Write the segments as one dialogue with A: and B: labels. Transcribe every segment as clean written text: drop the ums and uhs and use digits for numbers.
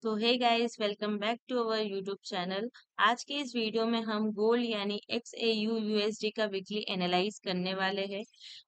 A: तो hey guys, welcome back to our YouTube channel. आज के इस वीडियो में हम गोल्ड यानी XAU USD का वीकली एनालाइज करने वाले हैं।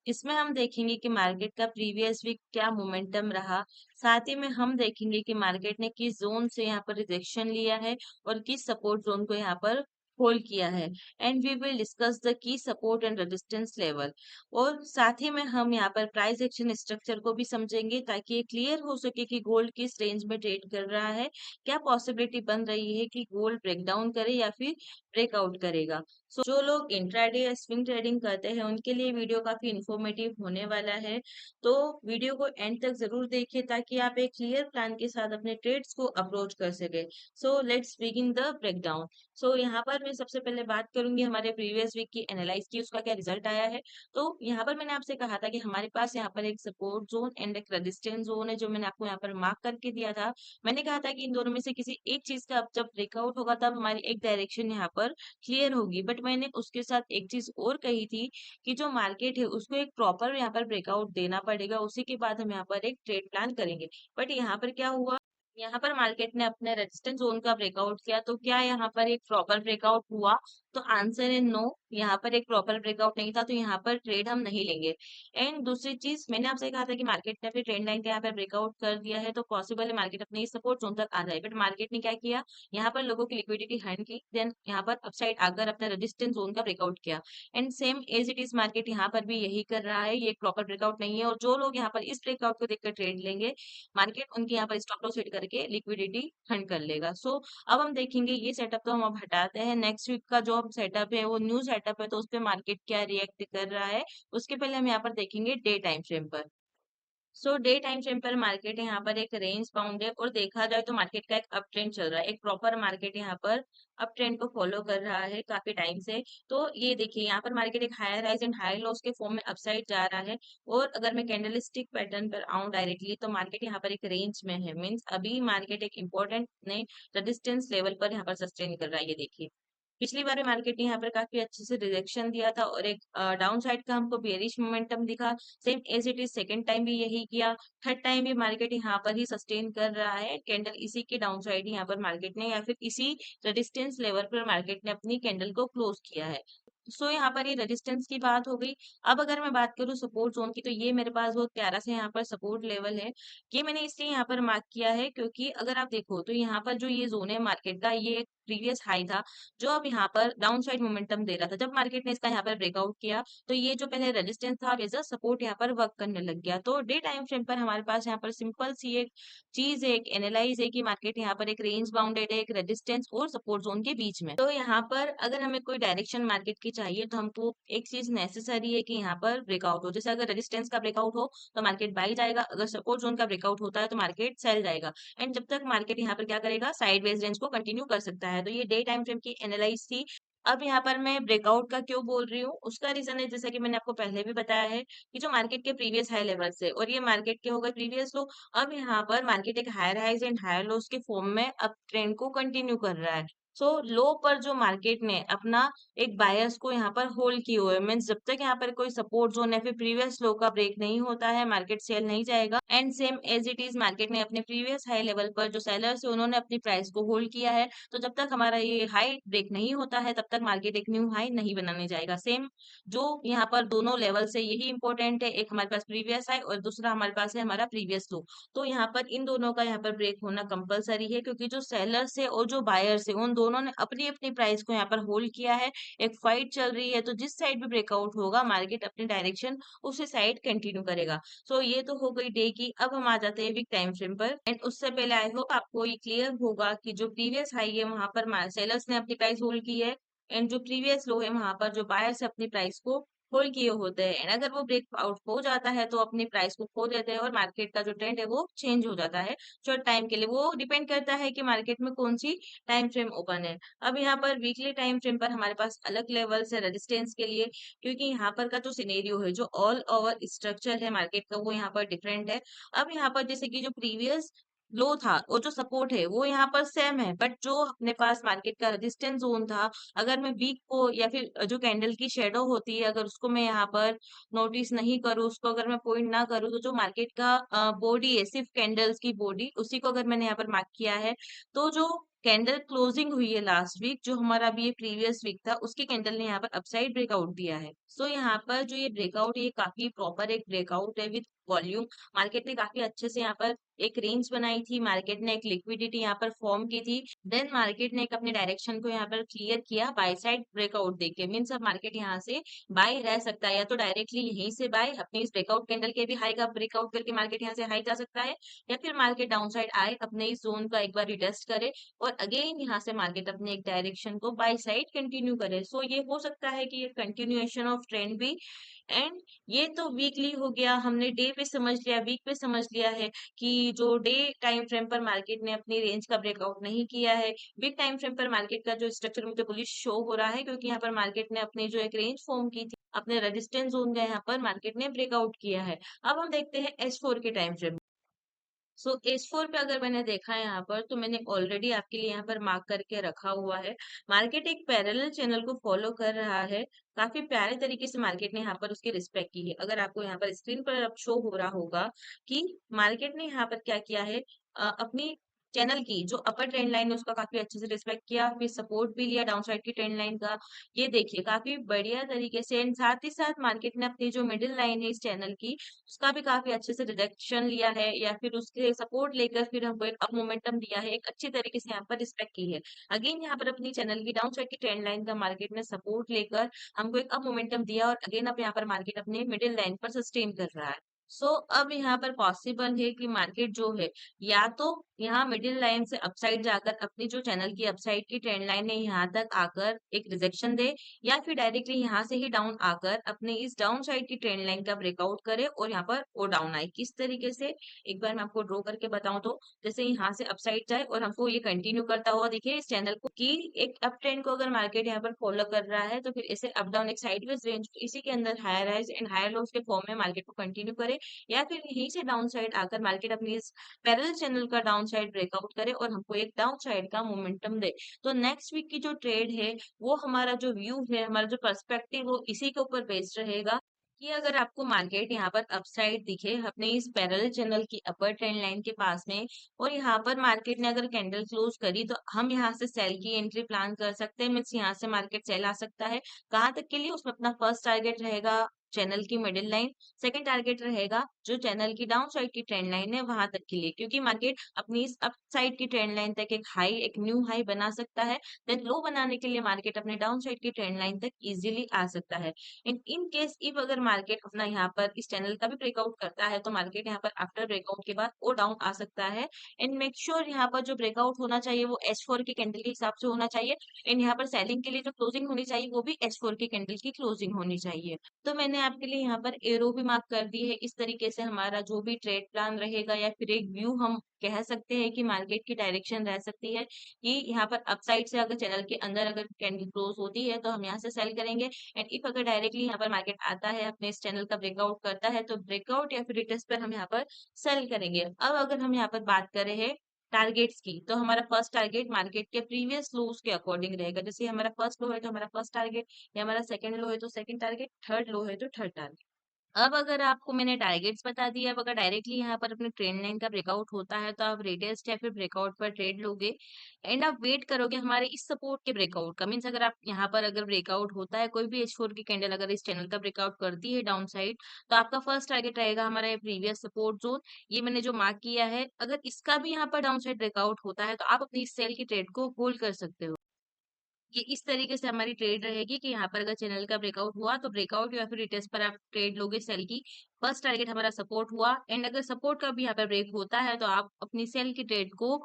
A: इसमें हम देखेंगे कि मार्केट का प्रीवियस वीक क्या मोमेंटम रहा। साथ ही में हम देखेंगे कि मार्केट ने किस जोन से यहाँ पर रिजेक्शन लिया है और किस सपोर्ट जोन को यहाँ पर होल्ड किया है। And we will discuss the key support and resistance level. और साथ ही में हम यहाँ पर प्राइस एक्शन स्ट्रक्चर को भी समझेंगे ताकि ये क्लियर हो सके कि गोल्ड किस रेंज में ट्रेड कर रहा है। क्या पॉसिबिलिटी बन रही है कि गोल्ड ब्रेक डाउन करे या फिर ब्रेकआउट करेगा। जो लोग इंट्राडे या स्विंग ट्रेडिंग करते हैं उनके लिए वीडियो काफी इंफॉर्मेटिव होने वाला है। तो वीडियो को एंड तक जरूर देखिए ताकि आप एक क्लियर प्लान के साथ अपने ट्रेड्स को अप्रोच कर सके। So let's begin the breakdown. So यहाँ पर मैं सबसे पहले बात करूंगी हमारे प्रीवियस वीक की एनालाइज की, उसका क्या रिजल्ट आया है। तो यहाँ पर मैंने आपसे कहा था कि हमारे पास यहाँ पर एक सपोर्ट जोन एंड एक रेजिस्टेंस जोन है जो मैंने आपको यहाँ पर मार्क करके दिया था। मैंने कहा था कि इन दोनों में से किसी एक चीज का अब जब ब्रेकआउट होगा तब हमारी एक डायरेक्शन यहाँ पर क्लियर होगी। बट मैंने उसके साथ एक चीज और कही थी कि जो मार्केट है उसको एक प्रॉपर यहाँ पर ब्रेकआउट देना पड़ेगा, उसी के बाद हम यहाँ पर एक ट्रेड प्लान करेंगे। बट यहाँ पर क्या हुआ, यहाँ पर मार्केट ने अपने रेजिस्टेंस जोन का ब्रेकआउट किया। तो क्या यहाँ पर एक प्रॉपर ब्रेकआउट हुआ? तो आंसर है नो। यहाँ पर एक प्रॉपर ब्रेकआउट नहीं था, तो यहाँ पर ट्रेड हम नहीं लेंगे। एंड दूसरी चीज, मैंने आपसे कहा था कि मार्केट ने अपनी ट्रेंड लाइन के यहाँ पर ब्रेकआउट कर दिया है तो पॉसिबल है मार्केट अपने सपोर्ट जोन तक आ जाए। बट मार्केट ने क्या किया, यहाँ पर लोगों की लिक्विडिटी हर्न की, देन यहाँ पर अपसाइड आकर अपना रेजिस्टेंस जोन का ब्रेकआउट किया। And same as it is market यहाँ पर भी यही कर रहा है। ये एक प्रॉपर ब्रेकआउट नहीं है और जो लोग यहाँ पर इस ब्रेकआउट को देखकर ट्रेड लेंगे, मार्केट उनके यहाँ पर स्टॉप लॉस हिट करके लिक्विडिटी हंट कर लेगा। सो अब हम देखेंगे, ये सेटअप तो हम अब हटाते हैं। नेक्स्ट वीक का जो हम सेटअप है वो न्यू सेटअप है, तो उस पर मार्केट क्या रिएक्ट कर रहा है उसके पहले हम यहाँ पर देखेंगे डे टाइम फ्रेम पर। सो डे टाइम फ्रेम पर मार्केट यहाँ पर एक रेंज बाउंड है और देखा जाए तो मार्केट का एक अप ट्रेंड चल रहा है। एक प्रॉपर मार्केट यहाँ पर अप ट्रेंड को फॉलो कर रहा है काफी टाइम से। तो ये देखिए, यहाँ पर मार्केट एक higher highs and higher lows के फॉर्म में अपसाइड जा रहा है। और अगर मैं कैंडलस्टिक पैटर्न पर आऊं डायरेक्टली तो मार्केट यहाँ पर एक रेंज में है, मीन्स अभी मार्केट एक इंपॉर्टेंट नए रेजिस्टेंस लेवल पर यहाँ पर सस्टेन कर रहा है। ये देखिए, पिछली बार मार्केट ने यहाँ पर काफी अच्छे से रिजेक्शन दिया था और एक डाउन साइड का हमको बेरिश मोमेंटम दिखा। Same as it is second time भी यही किया, थर्ड टाइम भी मार्केट यहाँ पर ही सस्टेन कर रहा है। कैंडल इसी के डाउन साइड यहाँ पर मार्केट ने या फिर इसी रेजिस्टेंस लेवल पर मार्केट ने अपनी कैंडल को क्लोज किया है। सो यहाँ पर ये रेजिस्टेंस की बात हो गई। अब अगर मैं बात करूँ सपोर्ट जोन की, तो ये मेरे पास बहुत प्यारा से यहाँ पर सपोर्ट लेवल है। ये मैंने इसलिए यहाँ पर मार्क किया है क्योंकि अगर आप देखो तो यहाँ पर जो ये जोन है मार्केट का, ये प्रीवियस हाई था जो अब यहाँ पर डाउन साइड मोमेंटम दे रहा था। जब मार्केट ने इसका यहाँ पर ब्रेकआउट किया तो ये जो पहले रेजिस्टेंस था एज अ सपोर्ट यहाँ पर वर्क करने लग गया। तो डे टाइम फ्रेम पर हमारे पास यहाँ पर सिंपल सी एक चीज है, एक एनालाइज है कि मार्केट यहाँ पर एक रेंज बाउंडेड है, एक रेजिस्टेंस और सपोर्ट जोन के बीच में। तो यहाँ पर अगर हमें कोई डायरेक्शन मार्केट की चाहिए तो हमको एक चीज नेसेसरी है कि यहाँ पर ब्रेकआउट हो। जैसे अगर रेजिस्टेंस का ब्रेकआउट हो तो मार्केट बाई जाएगा, अगर सपोर्ट जोन का ब्रेकआउट होता है तो मार्केट सेल जाएगा। एंड जब तक मार्केट यहाँ पर क्या करेगा, साइडवेज रेंज को कंटिन्यू कर सकता है। तो ये डे टाइम फ्रेम की एनालाइज थी। अब यहाँ पर मैं ब्रेकआउट का क्यों बोल रही हूँ, उसका रीजन है जैसा कि मैंने आपको पहले भी बताया है कि जो मार्केट के प्रीवियस हाई लेवल से और ये मार्केट के हो गए प्रीवियस लो। अब यहाँ पर मार्केट एक higher highs and higher lows के फॉर्म में अब ट्रेंड को कंटिन्यू कर रहा है। सो लो पर जो मार्केट ने अपना एक बायर्स को यहाँ पर होल्ड किए हुए, मीन्स जब तक यहाँ पर कोई सपोर्ट जोन या फिर प्रीवियस लो का ब्रेक नहीं होता है मार्केट सेल नहीं जाएगा। And same as it is market ने अपने प्रीवियस हाई लेवल पर जो सेलर्स है उन्होंने अपनी प्राइस को होल्ड किया है। तो जब तक हमारा ये हाई ब्रेक नहीं होता है तब तक मार्केट एक न्यू हाई नहीं बनाने जाएगा। सेम जो यहाँ पर दोनों लेवल से यही इंपॉर्टेंट है, एक हमारे पास प्रीवियस हाई और दूसरा हमारे पास है हमारा प्रीवियस लो। तो यहाँ पर इन दोनों का यहाँ पर ब्रेक होना कंपलसरी है क्योंकि जो सेलर्स है और जो बायर्स है उन दोनों ने अपनी अपनी प्राइस को यहाँ पर होल्ड किया है। एक फाइट चल रही है, तो जिस साइड भी ब्रेकआउट होगा मार्केट अपनी डायरेक्शन उसी साइड कंटिन्यू करेगा। सो ये तो हो गई डे की। अब हम आ जाते हैं वीक टाइम फ्रेम पर। एंड उससे पहले आई होप आपको ये क्लियर होगा कि जो प्रीवियस हाई है वहां पर सेलर्स ने अपनी प्राइस होल्ड की है एंड जो प्रीवियस लो है वहां पर जो बायर्स अपनी प्राइस को होल्ड किए होते हैं। एंड अगर वो ब्रेकआउट हो जाता है तो अपनी प्राइस को खो देते हैं और मार्केट का जो ट्रेंड है वो चेंज हो जाता है शॉर्ट टाइम के लिए। वो डिपेंड करता है कि मार्केट में कौन सी टाइम फ्रेम ओपन है। अब यहाँ पर वीकली टाइम फ्रेम पर हमारे पास अलग लेवल्स है रेजिस्टेंस के लिए, क्योंकि यहाँ पर का जो सिनेरियो है, जो ऑल ओवर स्ट्रक्चर है मार्केट का, वो यहाँ पर डिफरेंट है। अब यहाँ पर जैसे कि जो प्रीवियस लो था, वो जो सपोर्ट है वो यहाँ पर सेम है, बट जो अपने पास मार्केट का रेजिस्टेंस जोन था, अगर मैं वीक को या फिर जो कैंडल की शेडो होती है, अगर उसको मैं यहाँ पर नोटिस नहीं करूँ, उसको अगर मैं पॉइंट ना करूँ, तो जो मार्केट का बॉडी है, सिर्फ कैंडल्स की बॉडी, उसी को अगर मैंने यहाँ पर मार्क किया है, तो जो कैंडल क्लोजिंग हुई है लास्ट वीक, जो हमारा अभी ये प्रीवियस वीक था, उसकी कैंडल ने यहाँ पर अपसाइड ब्रेकआउट दिया है। सो यहाँ पर जो ये ब्रेकआउट है, ये काफी प्रॉपर एक ब्रेकआउट है विद वॉल्यूम। मार्केट ने काफी अच्छे से यहाँ पर एक रेंज बनाई थी, मार्केट ने एक लिक्विडिटी यहाँ पर फॉर्म की थी, देन मार्केट ने एक अपने डायरेक्शन को यहाँ पर क्लियर किया बाय साइड ब्रेकआउट देके। मीन्स अब मार्केट यहाँ से बाय रह सकता है, या तो डायरेक्टली यहीं से बाय अपनी इस ब्रेकआउट कैंडल के भी हाई का ब्रेकआउट करके मार्केट यहाँ से हाई जा सकता है, या फिर मार्केट डाउन साइड आए, अपने इस जोन का एक बार रिटेस्ट करे और अगेन यहाँ से मार्केट अपने एक डायरेक्शन को बाय साइड कंटिन्यू करे। सो ये हो सकता है कि ये कंटिन्यूएशन ऑफ ट्रेंड भी। एंड ये तो वीकली हो गया, हमने डे पे समझ लिया, वीक पे समझ लिया है कि जो डे टाइम फ्रेम पर मार्केट ने अपनी रेंज का ब्रेकआउट नहीं किया है। वीक टाइम फ्रेम पर मार्केट का जो स्ट्रक्चर मुझे बुलिश शो हो रहा है, क्योंकि यहाँ पर मार्केट ने अपनी जो एक रेंज फॉर्म की थी, अपने रेजिस्टेंस जोन का यहाँ पर मार्केट ने ब्रेकआउट किया है। अब हम देखते हैं S4 के टाइम फ्रेम। सो S4 पे अगर मैंने देखा है यहाँ पर, तो मैंने ऑलरेडी आपके लिए यहाँ पर मार्क करके रखा हुआ है। मार्केट एक पैरेलल चैनल को फॉलो कर रहा है, काफी प्यारे तरीके से मार्केट ने यहाँ पर उसकी रिस्पेक्ट की है। अगर आपको यहाँ पर स्क्रीन पर अब शो हो रहा होगा कि मार्केट ने यहाँ पर क्या किया है, अपनी चैनल की जो अपर ट्रेंड लाइन है उसका काफी अच्छे से रिस्पेक्ट किया, फिर सपोर्ट भी लिया डाउन साइड की ट्रेंड लाइन का। ये देखिए काफी बढ़िया तरीके से, एंड साथ ही साथ मार्केट ने अपनी जो मिडिल लाइन है इस चैनल की, उसका भी काफी अच्छे से रिजेक्शन लिया है, या फिर उसके सपोर्ट लेकर फिर हमको एक अप मोमेंटम दिया है, एक अच्छी तरीके से यहाँ पर रिस्पेक्ट की है। अगेन यहाँ पर अपनी चैनल की डाउन साइड की ट्रेंड लाइन का मार्केट ने सपोर्ट लेकर हमको एक अप मोमेंटम दिया, और अगेन अब यहाँ पर मार्केट अपने मिडिल लाइन पर सस्टेन कर रहा है। सो अब यहाँ पर पॉसिबल है कि मार्केट जो है, या तो यहाँ मिडिल लाइन से अपसाइड जाकर अपनी जो चैनल की अपसाइड की ट्रेंड लाइन है यहाँ तक आकर एक रिजेक्शन दे, या फिर डायरेक्टली यहाँ से ही डाउन आकर अपने इस डाउन साइड की ट्रेंड लाइन का ब्रेकआउट करे और यहाँ पर वो डाउन आए। किस तरीके से, एक बार मैं आपको ड्रॉ करके बताऊं तो, जैसे यहाँ से अपसाइड जाए और हमको ये कंटिन्यू करता हुआ दिखे इस चैनल को, कि एक अप ट्रेंड को अगर मार्केट यहाँ पर फॉलो कर रहा है, तो फिर इसे अप डाउन एक साइडवेज रेंज इसी के अंदर higher highs and higher lows के फॉर्म में मार्केट को कंटिन्यू करे, या फिर यहीं से डाउन साइड आकर मार्केट अपनी इस पैरेलल चैनल का डाउन साइड ब्रेकआउट करे और हमको एक डाउन साइड का मोमेंटम दे। तो नेक्स्ट वीक की जो ट्रेड है, वो हमारा जो व्यू है, हमारा जो पर्सपेक्टिव, वो इसी के ऊपर बेस्ड रहेगा कि अगर आपको मार्केट यहाँ पर अपसाइड दिखे अपने इस पैरेलल चैनल की अपर ट्रेंड लाइन के पास में, और यहाँ पर मार्केट ने अगर कैंडल क्लोज करी, तो हम यहाँ से सेल की एंट्री प्लान कर सकते हैं। मीन्स यहाँ से मार्केट सेल आ सकता है। कहाँ तक के लिए, उसमें अपना फर्स्ट टारगेट रहेगा चैनल की मिडिल लाइन, सेकंड टारगेट रहेगा जो चैनल की डाउन साइड की ट्रेंड लाइन है वहां तक के लिए, क्योंकि मार्केट अपनी इस अप साइड की ट्रेंड लाइन तक एक हाई, एक न्यू हाई बना सकता है। देन लो बनाने के लिए मार्केट अपने डाउन साइड की ट्रेंड लाइन तक इजीली आ सकता है। इन केस इफ अगर मार्केट अपना यहाँ पर इस चैनल का भी ब्रेकआउट करता है, तो मार्केट यहाँ पर आफ्टर ब्रेकआउट के बाद वो डाउन आ सकता है। एंड मेक श्योर यहाँ पर जो ब्रेकआउट होना चाहिए वो S4 के कैंडल के हिसाब से होना चाहिए, एंड यहाँ पर सेलिंग के लिए जो क्लोजिंग होनी चाहिए वो भी S4 के कैंडल की क्लोजिंग होनी चाहिए। तो मैंने आपके लिए यहाँ पर एरो भी मार्क कर दी है। इस तरीके से हमारा जो भी ट्रेड प्लान रहेगा, या फिर एक व्यू हम कह सकते हैं कि मार्केट की डायरेक्शन रह सकती है कि यहाँ पर अपसाइड से अगर चैनल के अंदर अगर कैंडल क्लोज होती है, तो हम यहाँ से सेल करेंगे। एंड इफ अगर डायरेक्टली यहाँ पर मार्केट आता है, अपने इस चैनल का ब्रेकआउट करता है, तो ब्रेकआउट या फिर रिटेस्ट पर हम यहाँ पर सेल करेंगे। अब अगर हम यहाँ पर बात करें हैं टारगेट्स की, तो हमारा फर्स्ट टारगेट मार्केट के प्रीवियस लोज के अकॉर्डिंग रहेगा। जैसे हमारा फर्स्ट लो है तो हमारा फर्स्ट टारगेट, या हमारा सेकंड लो है तो सेकंड टारगेट, थर्ड लो है तो थर्ड टारगेट। अब अगर आपको मैंने टारगेट्स बता दिया, अब अगर डायरेक्टली यहाँ पर अपने ट्रेंड लाइन का ब्रेकआउट होता है, तो आप रिटेस्ट या फिर ब्रेकआउट पर ट्रेड लोगे, एंड आप वेट करोगे हमारे इस सपोर्ट के ब्रेकआउट का। मीन्स अगर आप यहाँ पर अगर ब्रेकआउट होता है, कोई भी H4 की कैंडल अगर इस चैनल का ब्रेकआउट करती है डाउन साइड, तो आपका फर्स्ट टारगेट रहेगा हमारा ये प्रीवियस सपोर्ट जोन। ये मैंने जो मार्क किया है, अगर इसका भी यहाँ पर डाउन साइड ब्रेकआउट होता है, तो आप अपनी इस सेल की ट्रेड को होल्ड कर सकते हो। ये इस तरीके से हमारी ट्रेड रहेगी कि यहाँ पर अगर चैनल का ब्रेकआउट हुआ, तो ब्रेकआउट या फिर रिटेस्ट पर आप ट्रेड लोगे सेल की। फर्स्ट टारगेट हमारा सपोर्ट हुआ, एंड अगर सपोर्ट का भी यहाँ पर ब्रेक होता है, तो आप अपनी सेल की ट्रेड को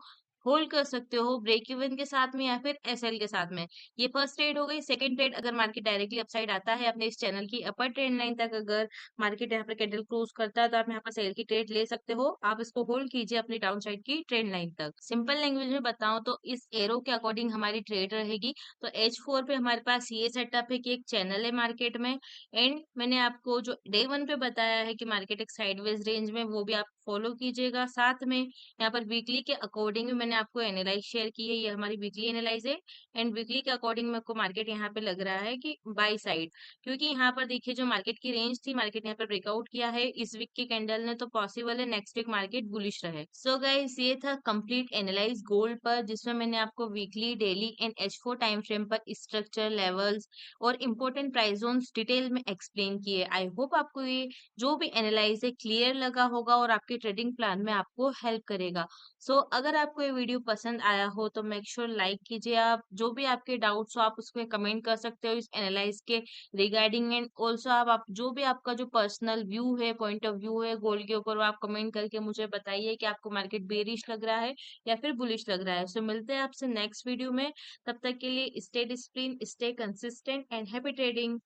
A: होल्ड कर सकते हो ब्रेक इवन के साथ में या फिर एसएल के साथ में। ये फर्स्ट ट्रेड हो गई। सेकंड ट्रेड, अगर मार्केट डायरेक्टली अपसाइड आता है अपने इस चैनल की अपर ट्रेंड लाइन तक, अगर मार्केट यहाँ पर कैंडल क्लोज करता है तो आप यहाँ पर सेल की ट्रेड ले सकते हो। आप इसको होल्ड कीजिए अपनी डाउन साइड की ट्रेंड लाइन तक। सिंपल लैंग्वेज में बताऊं तो इस एरो के अकॉर्डिंग हमारी ट्रेड रहेगी। तो H4 पे हमारे पास ये सेटअप है कि एक चैनल है मार्केट में, एंड मैंने आपको जो डे वन पे बताया है कि मार्केट एक साइडवेज रेंज में, वो भी आप फॉलो कीजिएगा। साथ में यहाँ पर वीकली के अकॉर्डिंग भी मैंने आपको एनालाइज शेयर की है। ये हमारी वीकली एनालाइज है, एंड वीकली के अकॉर्डिंग मेरे को मार्केट यहाँ पे लग रहा है कि बाई साइड, क्योंकि यहाँ पर देखिए जो मार्केट की रेंज थी, मार्केट यहाँ पर ब्रेकआउट किया है इस वीक की कैंडल ने, तो पॉसिबल है नेक्स्ट वीक मार्केट बुलिश रहे। सो गाइस, ये था कंप्लीट एनालाइज गोल्ड पर, जिसमें मैंने आपको weekly, daily and H4 time frame पर स्ट्रक्चर, लेवल्स और इंपॉर्टेंट प्राइस जोन्स डिटेल में एक्सप्लेन किए। आई होप आपको ये जो भी एनालाइज है क्लियर लगा होगा और आपके ट्रेडिंग प्लान में आपको हेल्प करेगा। अगर आपको ये वीडियो पसंद आया हो तो मेक श्योर लाइक कीजिए। आप जो भी आपके डाउट्स हो आप उसमें कमेंट कर सकते हो इस एनालाइज के रिगार्डिंग, एंड ऑल्सो आप जो भी आपका जो पर्सनल व्यू है, पॉइंट ऑफ व्यू है गोल्ड के ऊपर, वो आप कमेंट करके मुझे बताइए कि आपको मार्केट बेरिश लग रहा है या फिर बुलिश लग रहा है। मिलते हैं आपसे नेक्स्ट वीडियो में। तब तक के लिए stay discipline, stay consistent and happy trading.